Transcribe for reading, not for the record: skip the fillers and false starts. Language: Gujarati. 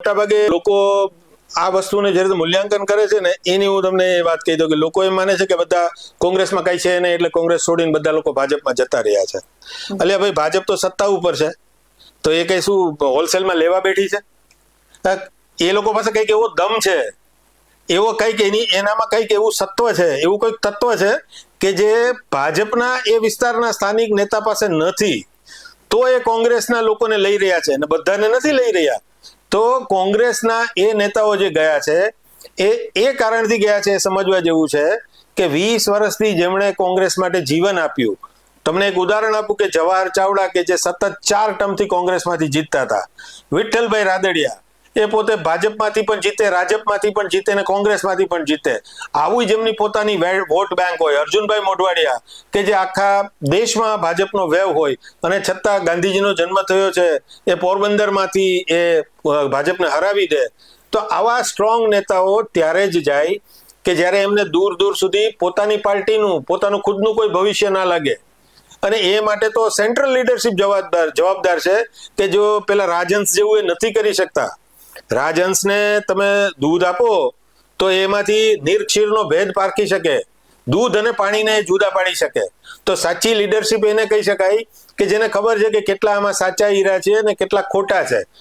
મોટાભાગે લોકો આ વસ્તુને જ્યારે મૂલ્યાંકન કરે છે ને એની હું તમને એ વાત કહી દઉં કે લોકો એમ માને છે કે બધા કોંગ્રેસમાં કઈ છે નહીં એટલે કોંગ્રેસ છોડીને બધા લોકો ભાજપમાં જતા રહ્યા છે. એટલે ભાઈ ભાજપ તો સત્તા ઉપર છે તો એ કઈ શું હોલસેલમાં લેવા બેઠી છે? એ લોકો પાસે કઈક એવો દમ છે, એવો કઈક એનામાં કઈક એવું સત્વ છે, એવું કઈક તત્વ છે કે જે ભાજપના એ વિસ્તારના સ્થાનિક નેતા પાસે નથી. તો એ કોંગ્રેસના લોકોને લઈ રહ્યા છે અને બધાને નથી લઈ રહ્યા. તો કોંગ્રેસના એ નેતાઓ જે ગયા છે એ કારણથી ગયા છે, એ સમજવા જેવું છે કે 20 વર્ષથી જેમણે કોંગ્રેસ માટે જીવન આપ્યું. તમને એક ઉદાહરણ આપું કે જવાહર ચાવડા કે જે સતત 4 ટર્મથી કોંગ્રેસમાંથી જીતતા હતા, વિઠ્ઠલભાઈ રાદડિયા એ પોતે ભાજપમાંથી પણ જીતે, રાજપમાંથી પણ જીતે ને કોંગ્રેસમાંથી પણ જીતે. આવું જેમની પોતાની વોટ બેંક હોય. અર્જુનભાઈ મોઢવાડિયા કે જે આખા દેશમાં ભાજપનો વેવ હોય અને છતાં ગાંધીજીનો જન્મ થયો છે એ પોરબંદરમાંથી એ ભાજપને હરાવી દે. તો આવા સ્ટ્રોંગ નેતાઓ ત્યારે જ જાય કે જ્યારે એમને દૂર દૂર સુધી પોતાની પાર્ટીનું પોતાનું ખુદનું કોઈ ભવિષ્ય ના લાગે. અને એ માટે તો સેન્ટ્રલ લીડરશિપ જવાબદાર છે કે જો પેલા રાજહંસ જેવું એ નથી કરી શકતા. રાજહંસને તમે દૂધ આપો તો એમાંથી નીરક્ષીરનો ભેદ પારખી શકે, દૂધ અને પાણીને જુદા પાડી શકે. તો સાચી લીડરશિપ એને કહી શકાય કે જેને ખબર છે કે કેટલા આમાં સાચા હીરા છે અને કેટલા ખોટા છે.